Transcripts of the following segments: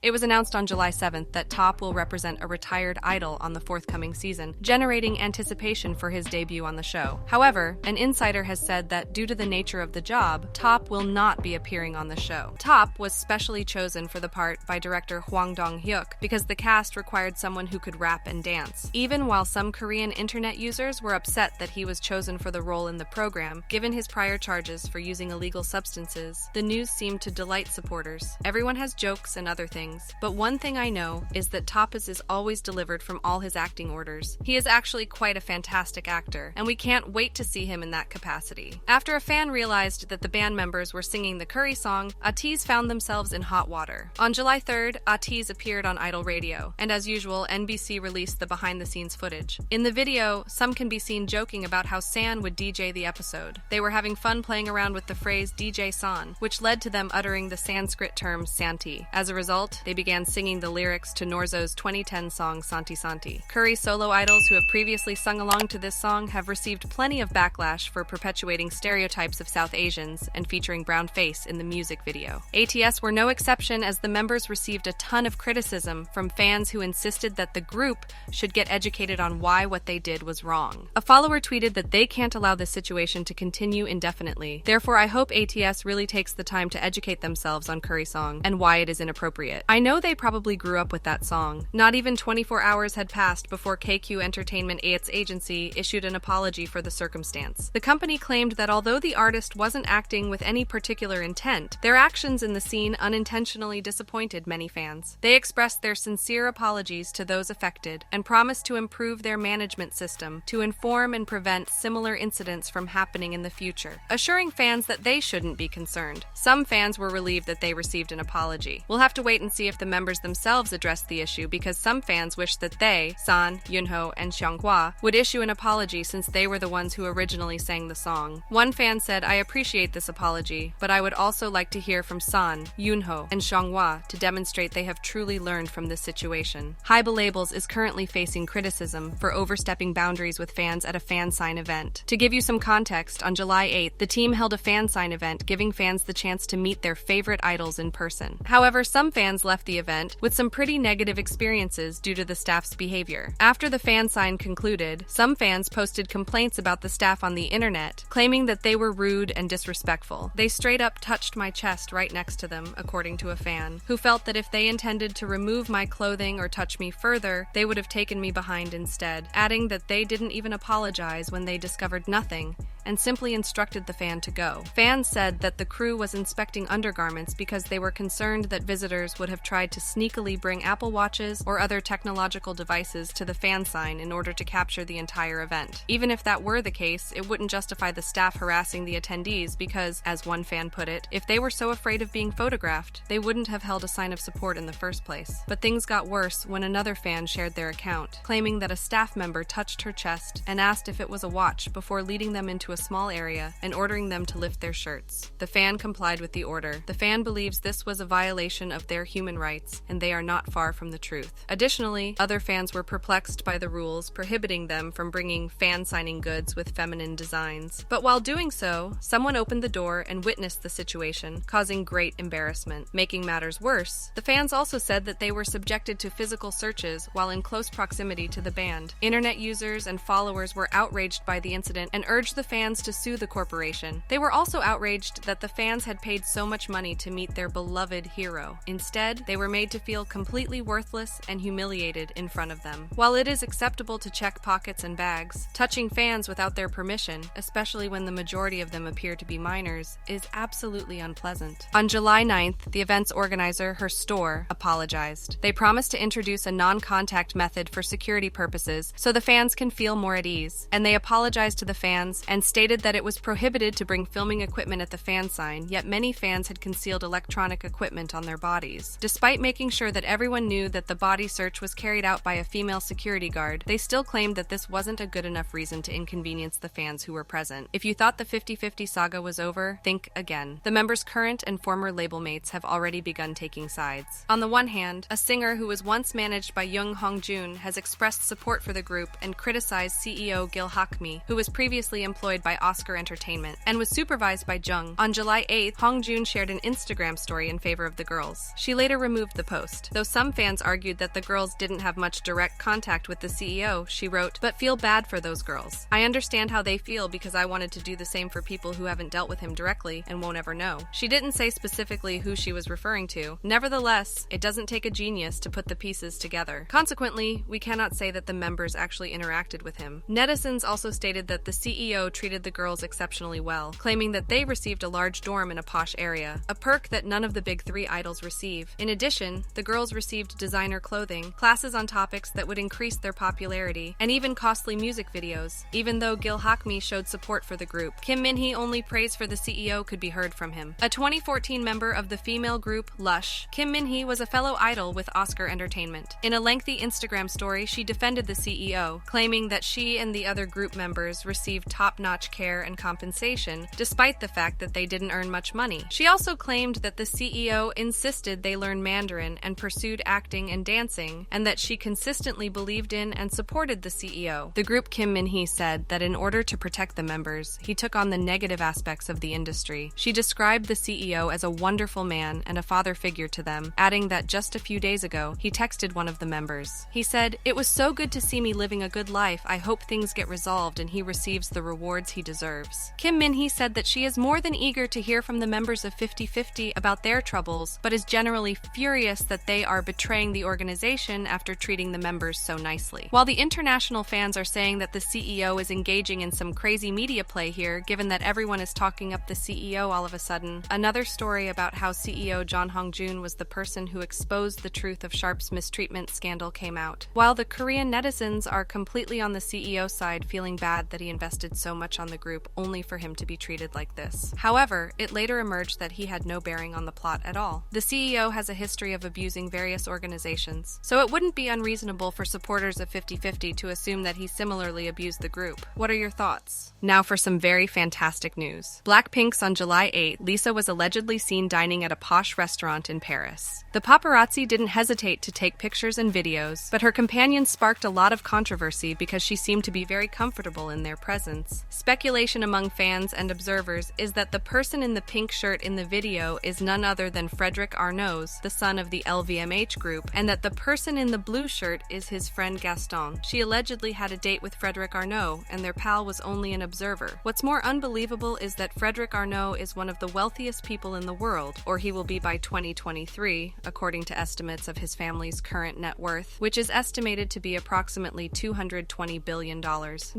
It was announced on July 7th that T.O.P will represent a retired idol on the forthcoming season, generating anticipation for his debut on the show. However, an insider has said that due to the nature of the job, T.O.P will not be appearing on the show. T.O.P was specially chosen for the part by director Hwang Dong-hyuk because the cast required someone who could rap and dance. Even while some Korean internet users were upset that he was chosen for the role in the program, given his prior charges for using illegal substances, the news seemed to delight supporters. Everyone has jokes and other things, but one thing I know is that T.O.P is always delivered from all his acting orders. He is actually quite a fantastic actor, and we can't wait to see him in that capacity. After a fan realized that the band members were singing the Curry song, ATEEZ found themselves in hot water. On July 3rd, ATEEZ appeared on Idol Radio, and as usual, NBC released the behind-the-scenes footage. In the video, some can be seen joking about how San would DJ the episode. They were having fun playing around with the phrase DJ San, which led to them uttering the Sanskrit term Santi. As a result, they began singing the lyrics to Norzo's 2010 song Santi Santi. Curry solo idols who have previously sung along to this song have received plenty of backlash for perpetuating stereotypes of South Asians and featuring brown face in the music video. ATS were no exception, as the members received a ton of criticism from fans who insisted that the group should get educated on why what they did was wrong. A follower tweeted that they can't allow this situation to continue indefinitely. Therefore, I hope ATS really takes the time to educate themselves on Curry song and why it is inappropriate. I know they probably grew up with that song. Not even 24 hours had passed before KQ Entertainment, its agency, issued an apology for the circumstance. The company claimed that although the artist wasn't acting with any particular intent, their actions in the scene unintentionally disappointed many fans. They expressed their sincere apologies to those affected and promised to improve their management system to inform and prevent similar incidents from happening in the future, assuring fans that they shouldn't be concerned. Some fans were relieved that they received an apology. We'll have to wait and see if the members themselves addressed the issue, because some fans wish that they, San, Yunho, and Xianghua, would issue an apology since they were the ones who originally sang the song. One fan said, "I appreciate this apology, but I would also like to hear from San, Yunho, and Xianghua to demonstrate they have truly learned from this situation." Hybe Labels is currently facing criticism for overstepping boundaries with fans at a fan sign event. To give you some context, on July 8th, the team held a fan sign event giving fans the chance to meet their favorite idols in person. However, some fans left the event with some pretty negative experiences due to the staff's behavior. After the fan sign concluded, some fans posted complaints about the staff on the internet, claiming that they were rude and disrespectful. "They straight up touched my chest right next to them," according to a fan, who felt that if they intended to remove my clothing or touch me further, they would have taken me behind instead, adding that they didn't even apologize when they discovered nothing and simply instructed the fan to go. Fans said that the crew was inspecting undergarments because they were concerned that visitors would have tried to sneakily bring Apple Watches or other technological devices to the fan sign in order to capture the entire event. Even if that were the case, it wouldn't justify the staff harassing the attendees because, as one fan put it, if they were so afraid of being photographed, they wouldn't have held a sign of support in the first place. But things got worse when another fan shared their account, claiming that a staff member touched her chest and asked if it was a watch before leading them into a small area and ordering them to lift their shirts. The fan complied with the order. The fan believes this was a violation of their human rights, and they are not far from the truth. Additionally, other fans were perplexed by the rules prohibiting them from bringing fan signing goods with feminine designs. But while doing so, someone opened the door and witnessed the situation, causing great embarrassment. Making matters worse, the fans also said that they were subjected to physical searches while in close proximity to the band. Internet users and followers were outraged by the incident and urged the fans to sue the corporation. They were also outraged that the fans had paid so much money to meet their beloved hero. Instead, they were made to feel completely worthless and humiliated in front of them. While it is acceptable to check pockets and bags, touching fans without their permission, especially when the majority of them appear to be minors, is absolutely unpleasant. On July 9th, the event's organizer, her store, apologized. They promised to introduce a non-contact method for security purposes so the fans can feel more at ease, and they apologized to the fans and stated that it was prohibited to bring filming equipment at the fan sign, yet many fans had concealed electronic equipment on their bodies. Despite making sure that everyone knew that the body search was carried out by a female security guard, they still claimed that this wasn't a good enough reason to inconvenience the fans who were present. If you thought the 50-50 saga was over, think again. The members' current and former label mates have already begun taking sides. On the one hand, a singer who was once managed by Young Hong-jun has expressed support for the group and criticized CEO Gil Hakmi, who was previously employed employed by Oscar Entertainment and was supervised by Jung. On July 8th, Hongjun shared an Instagram story in favor of the girls. She later removed the post. Though some fans argued that the girls didn't have much direct contact with the CEO, she wrote, "But feel bad for those girls. I understand how they feel because I wanted to do the same for people who haven't dealt with him directly and won't ever know." She didn't say specifically who she was referring to. Nevertheless, it doesn't take a genius to put the pieces together. Consequently, we cannot say that the members actually interacted with him. Netizens also stated that the CEO treated the girls exceptionally well, claiming that they received a large dorm in a posh area, a perk that none of the big three idols receive. In addition, the girls received designer clothing, classes on topics that would increase their popularity, and even costly music videos. Even though Gil Hakmi showed support for the group, Kim Min-hee only praise for the CEO could be heard from him. A 2014 member of the female group Lush, Kim Min-hee was a fellow idol with Oscar Entertainment. In a lengthy Instagram story, she defended the CEO, claiming that she and the other group members received top-notch care and compensation, despite the fact that they didn't earn much money. She also claimed that the CEO insisted they learn Mandarin and pursued acting and dancing, and that she consistently believed in and supported the CEO. The group Kim Min-hee said that in order to protect the members, he took on the negative aspects of the industry. She described the CEO as a wonderful man and a father figure to them, adding that just a few days ago, he texted one of the members. He said, "It was so good to see me living a good life. I hope things get resolved and he receives the rewards he deserves." Kim Min-hee said that she is more than eager to hear from the members of 50/50 about their troubles, but is generally furious that they are betraying the organization after treating the members so nicely. While the international fans are saying that the CEO is engaging in some crazy media play here, given that everyone is talking up the CEO all of a sudden, another story about how CEO John Hongjun was the person who exposed the truth of Sharp's mistreatment scandal came out. While the Korean netizens are completely on the CEO side, feeling bad that he invested so much on the group only for him to be treated like this. However, it later emerged that he had no bearing on the plot at all. The CEO has a history of abusing various organizations, so it wouldn't be unreasonable for supporters of 50/50 to assume that he similarly abused the group. What are your thoughts? Now for some very fantastic news. BLACKPINK's on July 8, Lisa was allegedly seen dining at a posh restaurant in Paris. The paparazzi didn't hesitate to take pictures and videos, but her companion sparked a lot of controversy because she seemed to be very comfortable in their presence. Speculation among fans and observers is that the person in the pink shirt in the video is none other than Frédéric Arnault, the son of the LVMH group, and that the person in the blue shirt is his friend Gaston. She allegedly had a date with Frédéric Arnault, and their pal was only an observer. What's more unbelievable is that Frédéric Arnault is one of the wealthiest people in the world, or he will be by 2023, according to estimates of his family's current net worth, which is estimated to be approximately $220 billion.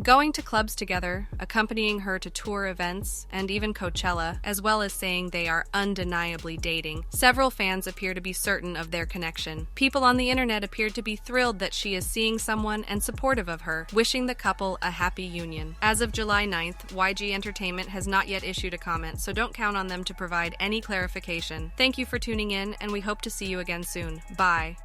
Going to clubs together, accompanying her to tour events, and even Coachella, as well as saying they are undeniably dating. Several fans appear to be certain of their connection. People on the internet appeared to be thrilled that she is seeing someone and supportive of her, wishing the couple a happy union. As of July 9th, YG Entertainment has not yet issued a comment, so don't count on them to provide any clarification. Thank you for tuning in, and we hope to see you again soon. Bye.